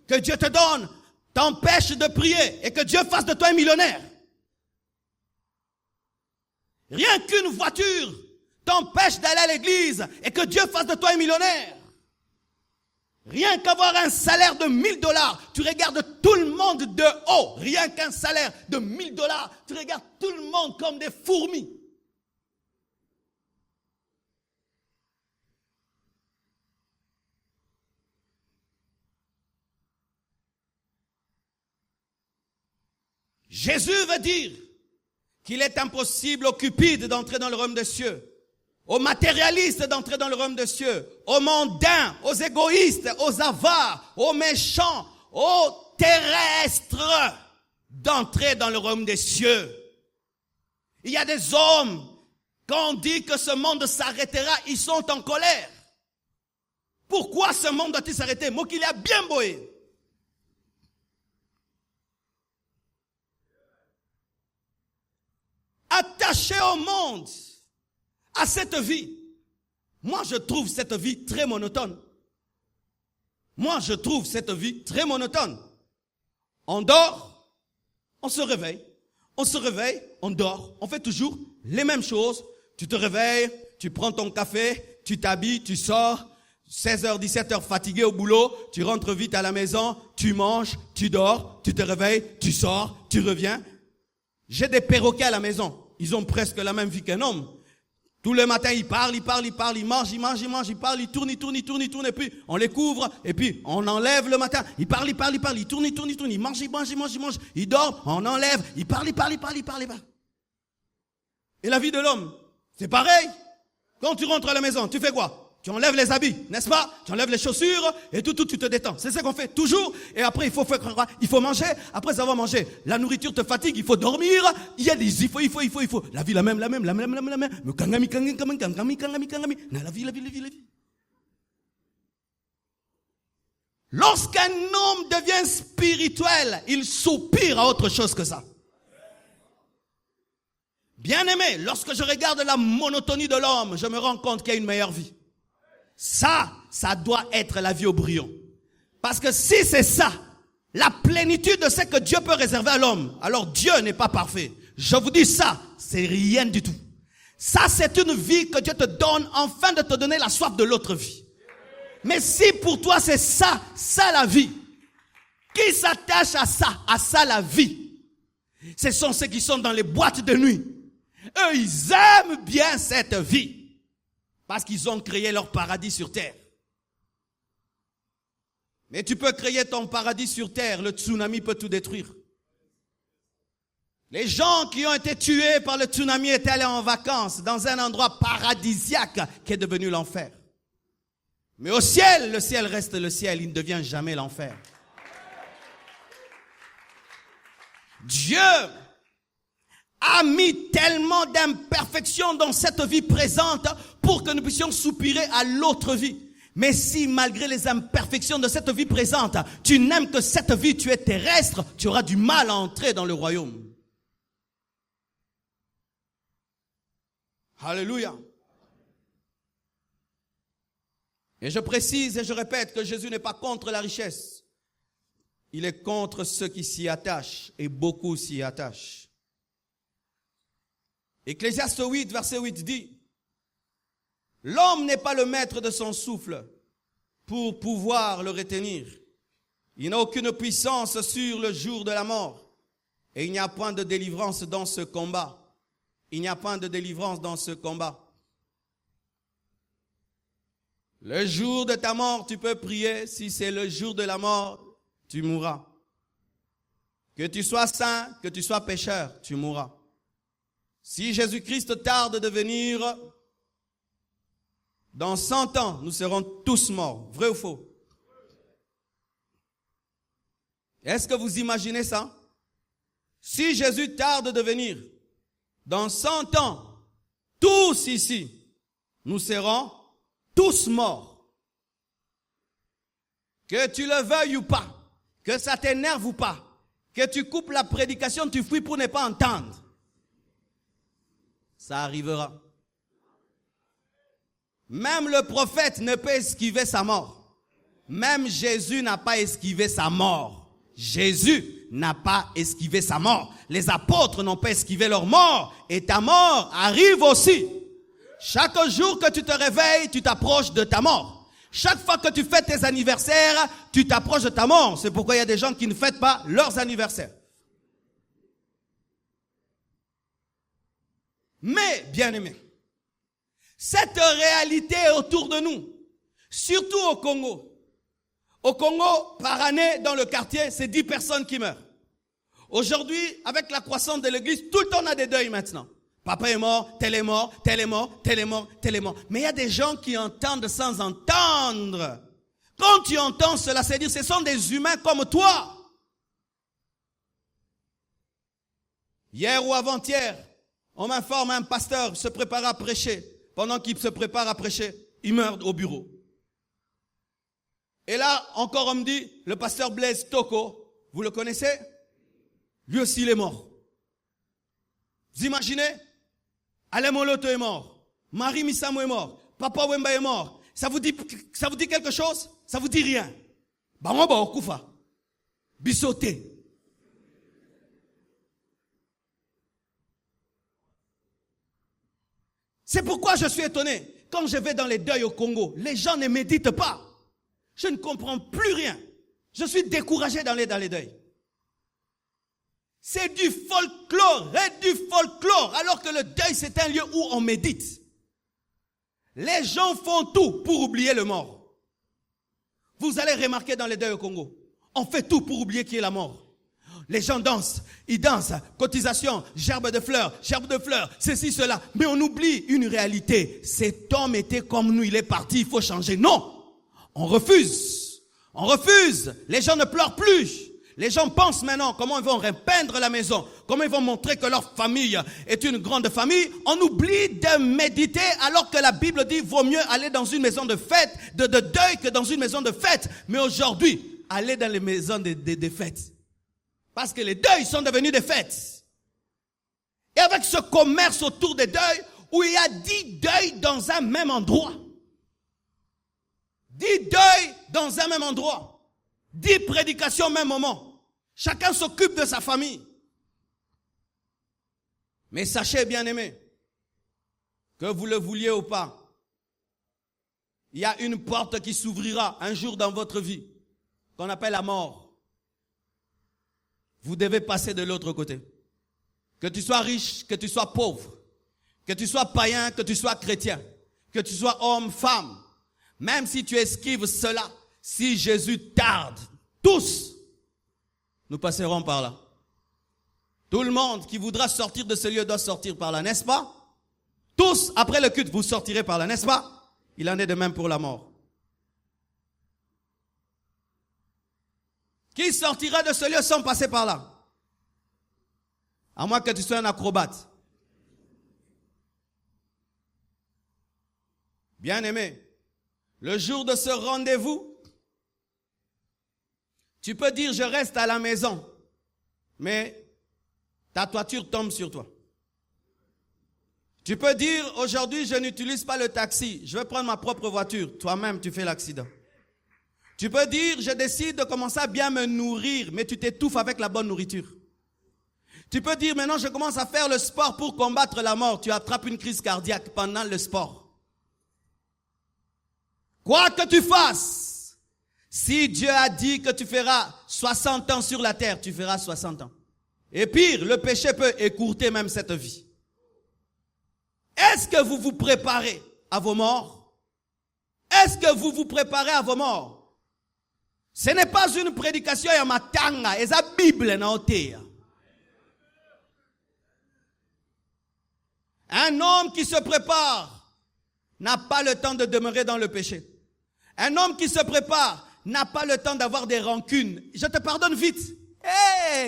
que Dieu te donne, t'empêche de prier et que Dieu fasse de toi un millionnaire. Rien qu'une voiture t'empêche d'aller à l'église et que Dieu fasse de toi un millionnaire. Rien qu'avoir un salaire de $1000, tu regardes tout le monde de haut. Rien qu'un salaire de $1000, tu regardes tout le monde comme des fourmis. Jésus veut dire qu'il est impossible aux cupides d'entrer dans le royaume des cieux, aux matérialistes d'entrer dans le royaume des cieux, aux mondains, aux égoïstes, aux avares, aux méchants, aux terrestres d'entrer dans le royaume des cieux. Il y a des hommes, quand on dit que ce monde s'arrêtera, ils sont en colère. Pourquoi ce monde doit-il s'arrêter? Moi qu'il a bien boé. Attaché au monde, à cette vie. Moi, je trouve cette vie très monotone. On dort, on se réveille, On se réveille, on dort, on fait toujours les mêmes choses. Tu te réveilles, tu prends ton café, tu t'habilles, tu sors. 16h, 17h, fatigué au boulot, tu rentres vite à la maison, tu manges, tu dors, tu te réveilles, tu sors, tu reviens. J'ai des perroquets à la maison. Ils ont presque la même vie qu'un homme. Tous les matins, ils parlent, ils mangent, ils parlent, ils tournent, et puis on les couvre, et puis on enlève le matin. Ils parlent, ils tournent, ils mangent, ils dorment, on enlève, ils parlent. Et la vie de l'homme, c'est pareil. Quand tu rentres à la maison, tu fais quoi? Tu enlèves les habits, n'est-ce pas? Tu enlèves les chaussures et tout, tu te détends. C'est ce qu'on fait toujours. Et après, il faut manger. Après avoir mangé, la nourriture te fatigue, il faut dormir. Il y a des il faut. La vie, la même. La vie. Lorsqu'un homme devient spirituel, il soupire à autre chose que ça. Bien-aimé, lorsque je regarde la monotonie de l'homme, je me rends compte qu'il y a une meilleure vie. Ça doit être la vie au brillant. Parce que si c'est ça, la plénitude de ce que Dieu peut réserver à l'homme, alors Dieu n'est pas parfait. Je vous dis ça, c'est rien du tout. Ça, c'est une vie que Dieu te donne afin de te donner la soif de l'autre vie. Mais si pour toi c'est ça la vie, qui s'attache à ça la vie? Ce sont ceux qui sont dans les boîtes de nuit. Eux, ils aiment bien cette vie. Parce qu'ils ont créé leur paradis sur terre. Mais tu peux créer ton paradis sur terre, le tsunami peut tout détruire. Les gens qui ont été tués par le tsunami étaient allés en vacances dans un endroit paradisiaque qui est devenu l'enfer. Mais au ciel, le ciel reste le ciel, il ne devient jamais l'enfer. Dieu a mis tellement d'imperfections dans cette vie présente pour que nous puissions soupirer à l'autre vie. Mais si malgré les imperfections de cette vie présente, tu n'aimes que cette vie, tu es terrestre, tu auras du mal à entrer dans le royaume. Alléluia. Et je précise et je répète que Jésus n'est pas contre la richesse. Il est contre ceux qui s'y attachent et beaucoup s'y attachent. Ecclésiaste 8, verset 8 dit, « L'homme n'est pas le maître de son souffle pour pouvoir le retenir. Il n'a aucune puissance sur le jour de la mort. Et il n'y a point de délivrance dans ce combat. Il n'y a point de délivrance dans ce combat. Le jour de ta mort, tu peux prier. Si c'est le jour de la mort, tu mourras. Que tu sois saint, que tu sois pécheur, tu mourras. Si Jésus-Christ tarde de venir, dans 100 ans, nous serons tous morts. Vrai ou faux? Est-ce que vous imaginez ça? Si Jésus tarde de venir, dans 100 ans, tous ici, nous serons tous morts. Que tu le veuilles ou pas, que ça t'énerve ou pas, que tu coupes la prédication, tu fuis pour ne pas entendre. Ça arrivera. Même le prophète ne peut esquiver sa mort. Même Jésus n'a pas esquivé sa mort. Jésus n'a pas esquivé sa mort. Les apôtres n'ont pas esquivé leur mort. Et ta mort arrive aussi. Chaque jour que tu te réveilles, tu t'approches de ta mort. Chaque fois que tu fêtes tes anniversaires, tu t'approches de ta mort. C'est pourquoi il y a des gens qui ne fêtent pas leurs anniversaires. Mais, bien-aimés, cette réalité est autour de nous, surtout au Congo. Au Congo, par année, dans le quartier, c'est 10 personnes qui meurent. Aujourd'hui, avec la croissance de l'église, tout le temps on a des deuils maintenant. Papa est mort, tel est mort, tel est mort, tel est mort, tel est mort. Mais il y a des gens qui entendent sans entendre. Quand tu entends cela, c'est dire, ce sont des humains comme toi. Hier ou avant-hier, on m'informe, un pasteur se prépare à prêcher. Pendant qu'il se prépare à prêcher, il meurt au bureau. Et là, encore on me dit, le pasteur Blaise Toko, vous le connaissez? Lui aussi, il est mort. Vous imaginez? Alain Moloto est mort. Marie Misamo est mort. Papa Wemba est mort. Ça vous dit quelque chose? Ça vous dit rien? Bah moi, bah, okufa. Bisoté. C'est pourquoi je suis étonné. Quand je vais dans les deuils au Congo, les gens ne méditent pas. Je ne comprends plus rien. Je suis découragé dans les deuils. C'est du folklore, alors que le deuil, c'est un lieu où on médite. Les gens font tout pour oublier le mort. Vous allez remarquer dans les deuils au Congo, on fait tout pour oublier qui est la mort. Les gens dansent, ils dansent, cotisation, gerbe de fleurs, ceci, cela. Mais on oublie une réalité. Cet homme était comme nous, il est parti, il faut changer. Non, on refuse. Les gens ne pleurent plus. Les gens pensent maintenant comment ils vont repeindre la maison, comment ils vont montrer que leur famille est une grande famille. On oublie de méditer alors que la Bible dit vaut mieux aller dans une maison de fête, de deuil que dans une maison de fête. Mais aujourd'hui, allez dans les maisons de fêtes. Parce que les deuils sont devenus des fêtes. Et avec ce commerce autour des deuils, où il y a 10 deuils dans un même endroit. 10 deuils dans un même endroit. 10 prédications au même moment. Chacun s'occupe de sa famille. Mais sachez, bien-aimés, que vous le vouliez ou pas, il y a une porte qui s'ouvrira un jour dans votre vie, qu'on appelle la mort. Vous devez passer de l'autre côté. Que tu sois riche, que tu sois pauvre, que tu sois païen, que tu sois chrétien, que tu sois homme, femme, même si tu esquives cela, si Jésus tarde, tous, nous passerons par là. Tout le monde qui voudra sortir de ce lieu doit sortir par là, n'est-ce pas? Tous, après le culte, vous sortirez par là, n'est-ce pas? Il en est de même pour la mort. Qui sortira de ce lieu sans passer par là? À moins que tu sois un acrobate. Bien-aimé, le jour de ce rendez-vous, tu peux dire je reste à la maison, mais ta toiture tombe sur toi. Tu peux dire aujourd'hui je n'utilise pas le taxi, je vais prendre ma propre voiture. Toi-même tu fais l'accident. Tu peux dire je décide de commencer à bien me nourrir, mais tu t'étouffes avec la bonne nourriture. Tu peux dire maintenant je commence à faire le sport pour combattre la mort. Tu attrapes une crise cardiaque pendant le sport. Quoi que tu fasses, si Dieu a dit que tu feras 60 ans sur la terre, tu feras 60 ans. Et pire, le péché peut écourter même cette vie. Est-ce que vous vous préparez à vos morts? Est-ce que vous vous préparez à vos morts? Ce n'est pas une prédication ya matanga, c'est la Bible na otea. Un homme qui se prépare n'a pas le temps de demeurer dans le péché. Un homme qui se prépare n'a pas le temps d'avoir des rancunes. Je te pardonne vite.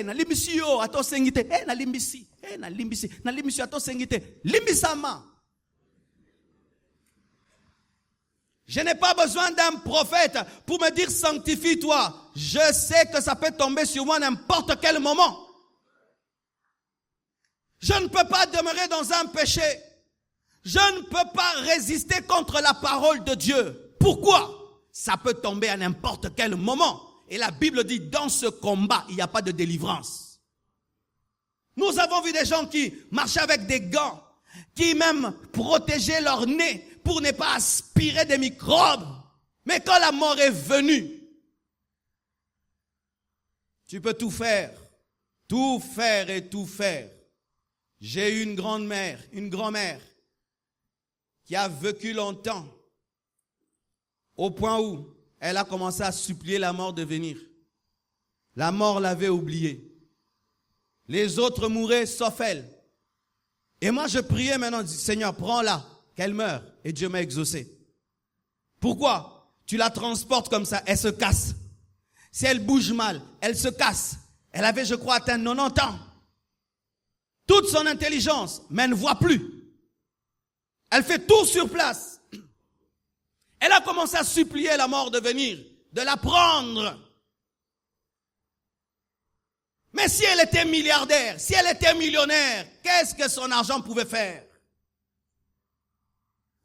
Na limbisi yo ato sengite. Na limbisi. Na limbisi ato sengite. Limbisama. Je n'ai pas besoin d'un prophète pour me dire sanctifie-toi. Je sais que ça peut tomber sur moi n'importe quel moment. Je ne peux pas demeurer dans un péché. Je ne peux pas résister contre la parole de Dieu. Pourquoi? Ça peut tomber à n'importe quel moment. Et la Bible dit, dans ce combat, il n'y a pas de délivrance. Nous avons vu des gens qui marchaient avec des gants, qui même protégeaient leur nez pour ne pas aspirer des microbes. Mais quand la mort est venue, tu peux tout faire et tout faire. J'ai eu une grand-mère qui a vécu longtemps au point où elle a commencé à supplier la mort de venir. La mort l'avait oubliée. Les autres mouraient sauf elle. Et moi je priais maintenant, je dis, Seigneur, prends-la, qu'elle meure. Et Dieu m'a exaucé. Pourquoi? Tu la transportes comme ça, elle se casse. Si elle bouge mal, elle se casse. Elle avait, je crois, atteint 90 ans. Toute son intelligence, mais elle ne voit plus. Elle fait tout sur place. Elle a commencé à supplier la mort de venir, de la prendre. Mais si elle était milliardaire, si elle était millionnaire, qu'est-ce que son argent pouvait faire?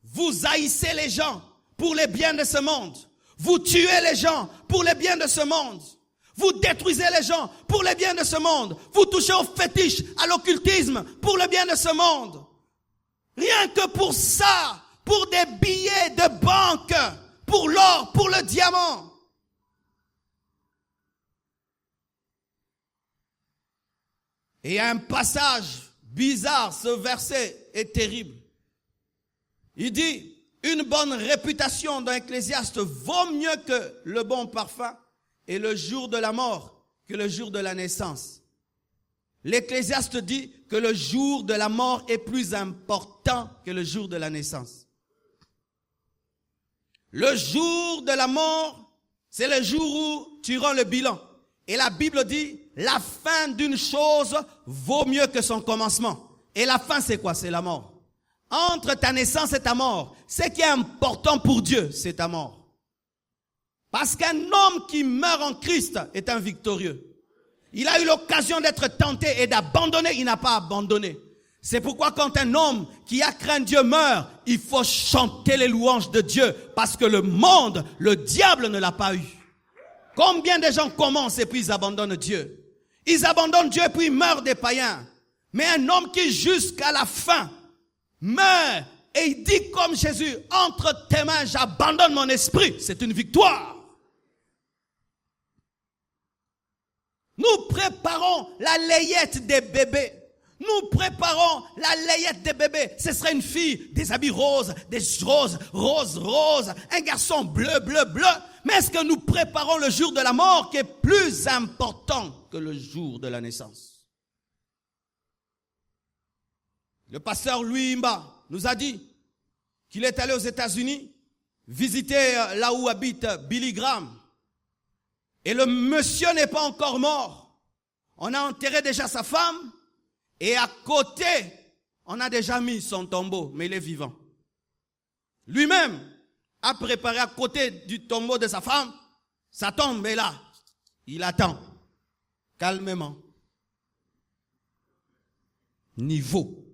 Vous haïssez les gens pour les biens de ce monde. Vous tuez les gens pour les biens de ce monde. Vous détruisez les gens pour les biens de ce monde. Vous touchez au fétiche, à l'occultisme pour le bien de ce monde. Rien que pour ça, pour des billets de banque, pour l'or, pour le diamant. Et il y a un passage bizarre, ce verset est terrible. Il dit, une bonne réputation dans Ecclésiaste vaut mieux que le bon parfum et le jour de la mort que le jour de la naissance. L'Ecclésiaste dit que le jour de la mort est plus important que le jour de la naissance. Le jour de la mort, c'est le jour où tu rends le bilan. Et la Bible dit, la fin d'une chose vaut mieux que son commencement. Et la fin, c'est quoi? C'est la mort. Entre ta naissance et ta mort, ce qui est important pour Dieu, c'est ta mort. Parce qu'un homme qui meurt en Christ est un victorieux. Il a eu l'occasion d'être tenté et d'abandonner, il n'a pas abandonné. C'est pourquoi quand un homme qui a craint Dieu meurt, il faut chanter les louanges de Dieu. Parce que le monde, le diable ne l'a pas eu. Combien de gens commencent et puis ils abandonnent Dieu? Ils abandonnent Dieu et puis ils meurent des païens. Mais un homme qui jusqu'à la fin meurt et il dit comme Jésus, entre tes mains j'abandonne mon esprit, c'est une victoire. Nous préparons la layette des bébés. Nous préparons la layette des bébés. Ce serait une fille, des habits roses, des roses, un garçon bleu. Mais est-ce que nous préparons le jour de la mort qui est plus important que le jour de la naissance? Le pasteur Louis Imba nous a dit qu'il est allé aux États-Unis visiter là où habite Billy Graham. Et le monsieur n'est pas encore mort. On a enterré déjà sa femme. Et à côté, on a déjà mis son tombeau, mais il est vivant. Lui-même a préparé à côté du tombeau de sa femme, sa tombe est là. Il attend, calmement. Niveau.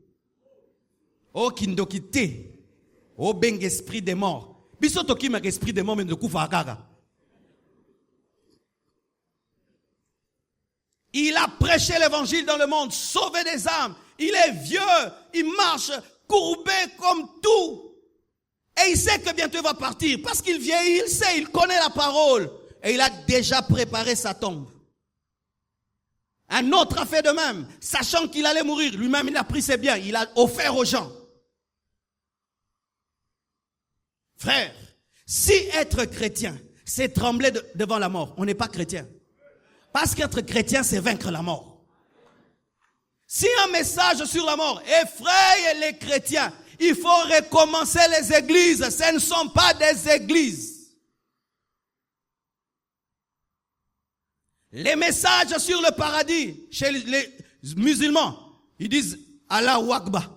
Oh kindokite. Oh beng esprit des morts. Bisoto ki mek esprit des morts, mais ne koufa akaga. Il a prêché l'évangile dans le monde, sauvé des âmes. Il est vieux, il marche courbé comme tout. Et il sait que bientôt il va partir. Parce qu'il vieillit, il sait, il connaît la parole. Et il a déjà préparé sa tombe. Un autre a fait de même, sachant qu'il allait mourir. Lui-même, il a pris ses biens, il a offert aux gens. Frère, si être chrétien, c'est trembler devant la mort, on n'est pas chrétien. Parce qu'être chrétien, c'est vaincre la mort. Si un message sur la mort effraie les chrétiens, il faut recommencer les églises. Ce ne sont pas des églises. Les messages sur le paradis, chez les musulmans, ils disent Allahu Akbar.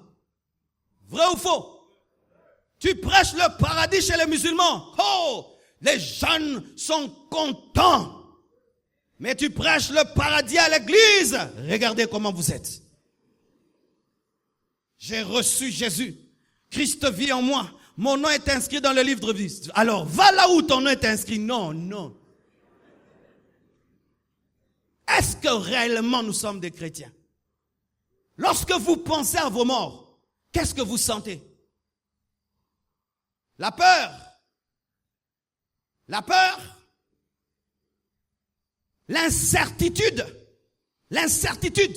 Vrai ou faux? Tu prêches le paradis chez les musulmans. Oh, les jeunes sont contents. Mais tu prêches le paradis à l'église. Regardez comment vous êtes. J'ai reçu Jésus. Christ vit en moi. Mon nom est inscrit dans le livre de vie. Alors, va là où ton nom est inscrit. Non. Est-ce que réellement nous sommes des chrétiens? Lorsque vous pensez à vos morts, qu'est-ce que vous sentez? La peur. La peur. L'incertitude. L'incertitude.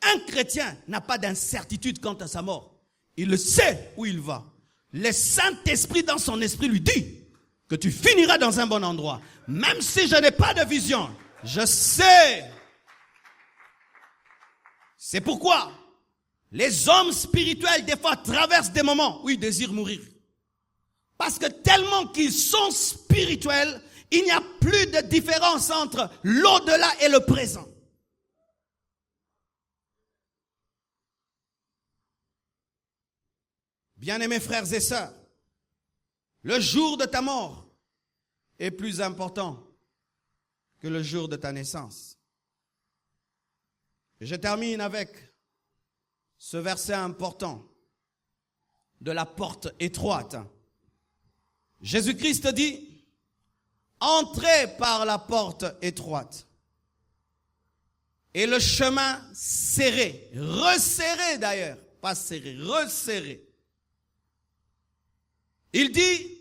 Un chrétien n'a pas d'incertitude quant à sa mort. Il sait où il va. Le Saint-Esprit dans son esprit lui dit que tu finiras dans un bon endroit. Même si je n'ai pas de vision, je sais. C'est pourquoi les hommes spirituels des fois traversent des moments où ils désirent mourir. Parce que tellement qu'ils sont spirituels, il n'y a plus de différence entre l'au-delà et le présent. Bien-aimés frères et sœurs, le jour de ta mort est plus important que le jour de ta naissance. Je termine avec ce verset important de la porte étroite. Jésus-Christ dit: entrez par la porte étroite. Et le chemin serré, resserré d'ailleurs, pas serré, resserré. Il dit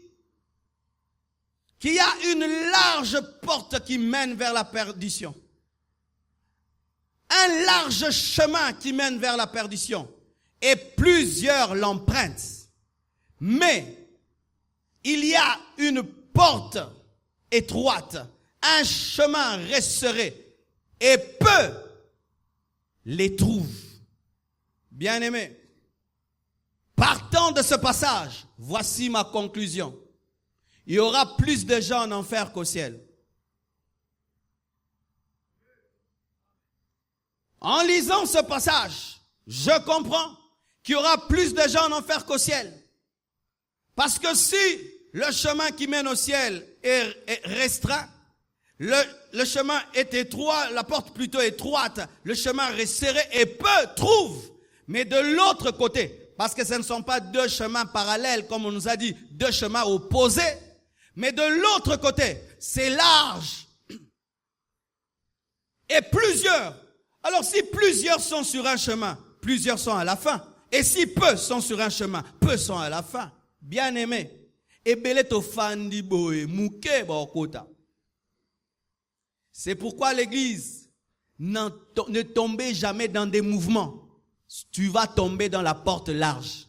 qu'il y a une large porte qui mène vers la perdition. Un large chemin qui mène vers la perdition. Et plusieurs l'empruntent. Mais il y a une porte étroite, un chemin resserré. Et peu les trouvent. Bien-aimés, partant de ce passage, voici ma conclusion. Il y aura plus de gens en enfer qu'au ciel. En lisant ce passage, je comprends qu'il y aura plus de gens en enfer qu'au ciel. Parce que si le chemin qui mène au ciel est restreint, le chemin est étroit, la porte plutôt étroite, le chemin resserré et peu trouvent. Mais de l'autre côté, parce que ce ne sont pas deux chemins parallèles, comme on nous a dit, deux chemins opposés, mais de l'autre côté, c'est large. Et plusieurs. Alors si plusieurs sont sur un chemin, plusieurs sont à la fin. Et si peu sont sur un chemin, peu sont à la fin. Bien aimé. C'est pourquoi l'église, ne tombez jamais dans des mouvements. Tu vas tomber dans la porte large.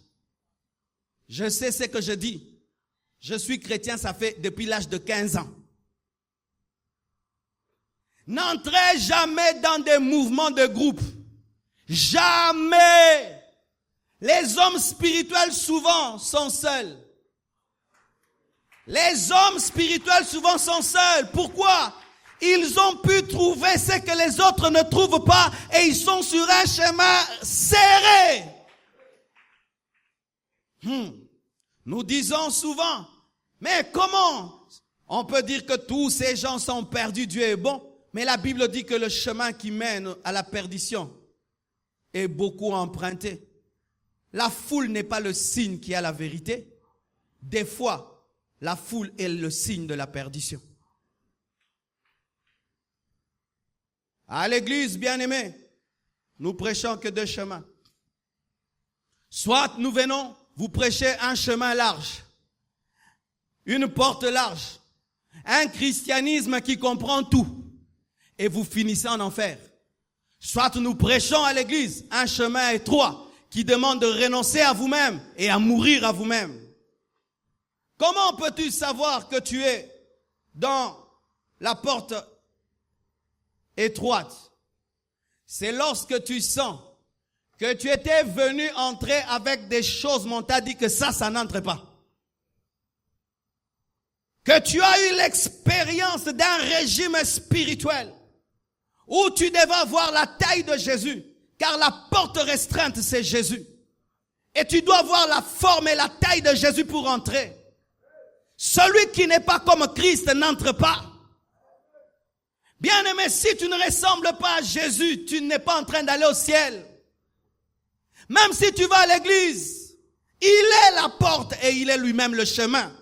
Je sais ce que je dis. Je suis chrétien, ça fait depuis l'âge de 15 ans. N'entrez jamais dans des mouvements de groupe. Jamais. Les hommes spirituels souvent sont seuls. Les hommes spirituels souvent sont seuls. Pourquoi? Ils ont pu trouver ce que les autres ne trouvent pas et ils sont sur un chemin serré. Nous disons souvent, mais comment? On peut dire que tous ces gens sont perdus, Dieu est bon. Mais la Bible dit que le chemin qui mène à la perdition est beaucoup emprunté. La foule n'est pas le signe qui a la vérité. Des fois, la foule est le signe de la perdition. À l'église, bien-aimés, nous prêchons que deux chemins. Soit nous venons vous prêcher un chemin large, une porte large, un christianisme qui comprend tout, et vous finissez en enfer. Soit nous prêchons à l'église un chemin étroit qui demande de renoncer à vous-même et à mourir à vous-même. Comment peux-tu savoir que tu es dans la porte étroite? C'est lorsque tu sens que tu étais venu entrer avec des choses, mais on t'a dit que ça n'entre pas. Que tu as eu l'expérience d'un régime spirituel où tu devais avoir la taille de Jésus, car la porte restreinte, c'est Jésus. Et tu dois avoir la forme et la taille de Jésus pour entrer. Celui qui n'est pas comme Christ n'entre pas. Bien-aimé, si tu ne ressembles pas à Jésus, tu n'es pas en train d'aller au ciel. Même si tu vas à l'église, il est la porte et il est lui-même le chemin.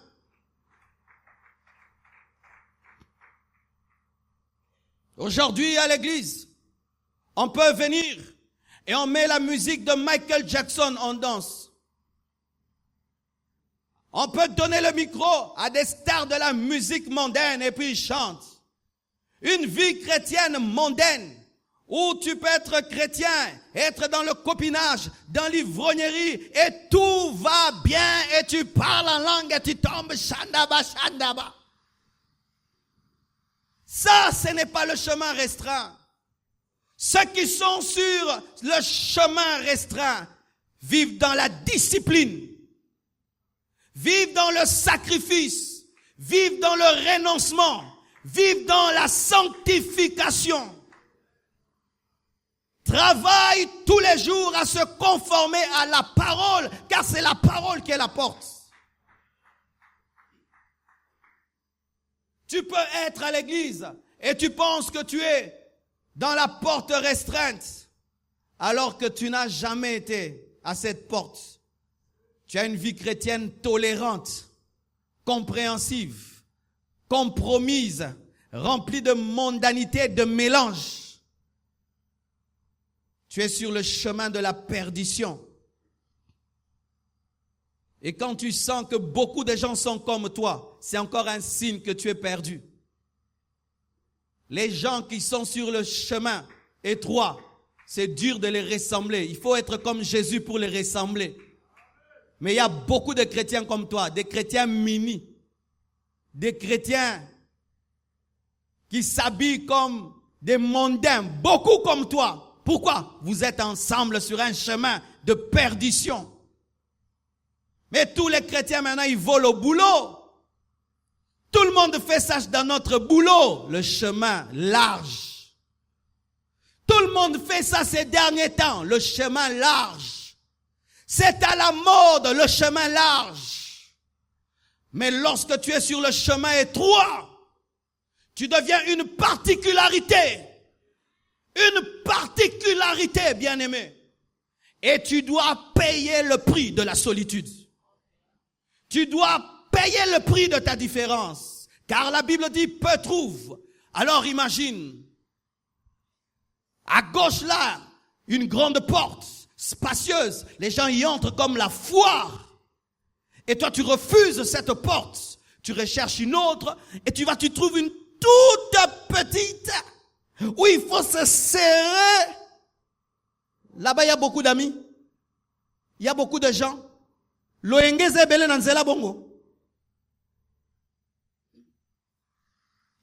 Aujourd'hui, à l'église, on peut venir et on met la musique de Michael Jackson en danse. On peut donner le micro à des stars de la musique mondaine et puis ils chantent. Une vie chrétienne mondaine où tu peux être chrétien, être dans le copinage, dans l'ivrognerie et tout va bien et tu parles en langue et tu tombes shandaba, shandaba. Ça, ce n'est pas le chemin restreint. Ceux qui sont sur le chemin restreint vivent dans la discipline, vivent dans le sacrifice, vivent dans le renoncement, vivent dans la sanctification. Travaillent tous les jours à se conformer à la parole, car c'est la parole qui est la porte. Tu peux être à l'église et tu penses que tu es dans la porte restreinte, alors que tu n'as jamais été à cette porte. Tu as une vie chrétienne tolérante, compréhensive, compromise, remplie de mondanité, de mélange. Tu es sur le chemin de la perdition. Et quand tu sens que beaucoup de gens sont comme toi, c'est encore un signe que tu es perdu. Les gens qui sont sur le chemin étroit, c'est dur de les ressembler. Il faut être comme Jésus pour les ressembler. Mais il y a beaucoup de chrétiens comme toi, des chrétiens mini, des chrétiens qui s'habillent comme des mondains, beaucoup comme toi. Pourquoi? Vous êtes ensemble sur un chemin de perdition. Mais tous les chrétiens maintenant, ils volent au boulot. Tout le monde fait ça dans notre boulot, le chemin large. Tout le monde fait ça ces derniers temps, le chemin large. C'est à la mode, le chemin large. Mais lorsque tu es sur le chemin étroit, tu deviens une particularité. Une particularité, bien-aimé. Et tu dois payer le prix de la solitude. Tu dois payer le prix de ta différence. Car la Bible dit, peu trouve. Alors imagine, à gauche là, une grande porte spacieuse. Les gens y entrent comme la foire. Et toi, tu refuses cette porte. Tu recherches une autre et tu trouves une toute petite où il faut se serrer. Là-bas, il y a beaucoup d'amis. Il y a beaucoup de gens.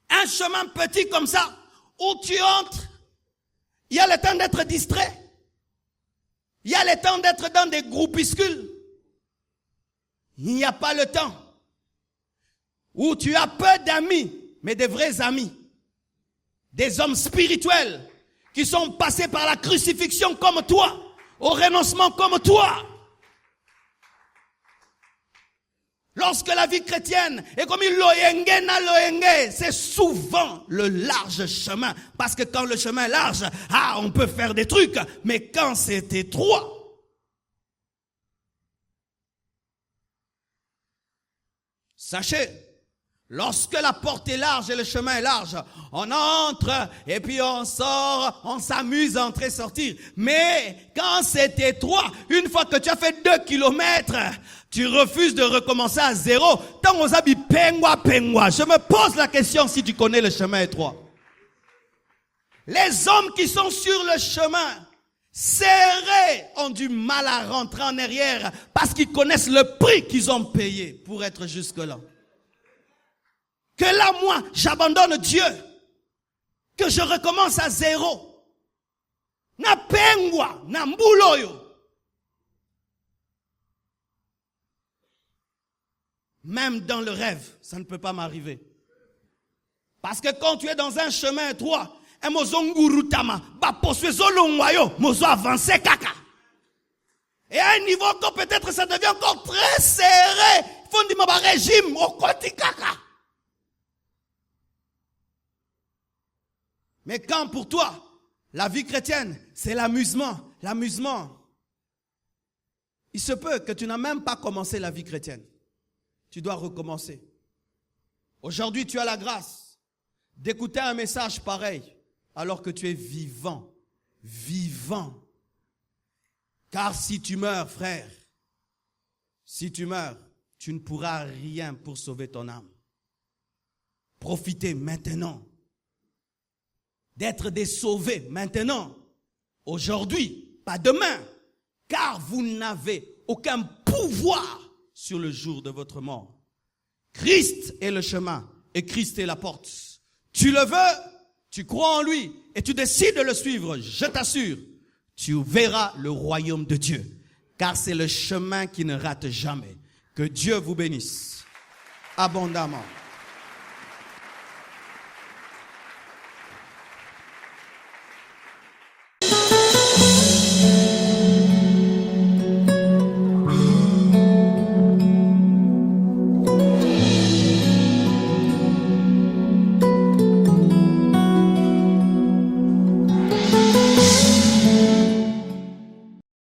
Un chemin petit comme ça, où tu entres, il y a le temps d'être distrait. Il y a le temps d'être dans des groupuscules. Il n'y a pas le temps. Où tu as peu d'amis, mais des vrais amis. Des hommes spirituels qui sont passés par la crucifixion comme toi, au renoncement comme toi. Lorsque la vie chrétienne est comme loyenge na loyenge, c'est souvent le large chemin. Parce que quand le chemin est large, on peut faire des trucs. Mais quand c'est étroit, sachez, lorsque la porte est large et le chemin est large, on entre et puis on sort, on s'amuse à entrer, sortir. Mais quand c'est étroit, une fois que tu as fait 2 kilomètres, tu refuses de recommencer à zéro. Tant aux habits pengwa. Je me pose la question si tu connais le chemin étroit. Les hommes qui sont sur le chemin serrés ont du mal à rentrer en arrière parce qu'ils connaissent le prix qu'ils ont payé pour être jusque-là. Que là, moi, j'abandonne Dieu. Que je recommence à zéro. Na pengwa, na mbuloyo. Même dans le rêve, ça ne peut pas m'arriver. Parce que quand tu es dans un chemin étroit, un mozongurutama, mozo avancé kaka. Et à un niveau quand peut-être ça devient encore très serré. Il faut dire ma régime au côté kaka. Mais quand pour toi, la vie chrétienne, c'est l'amusement, il se peut que tu n'as même pas commencé la vie chrétienne. Tu dois recommencer. Aujourd'hui, tu as la grâce d'écouter un message pareil alors que tu es vivant. Car si tu meurs, frère, si tu meurs, tu ne pourras rien pour sauver ton âme. Profitez maintenant d'être des sauvés maintenant, aujourd'hui, pas demain, car vous n'avez aucun pouvoir sur le jour de votre mort. Christ est le chemin et Christ est la porte. Tu le veux, tu crois en lui et tu décides de le suivre, je t'assure, tu verras le royaume de Dieu, car c'est le chemin qui ne rate jamais. Que Dieu vous bénisse abondamment.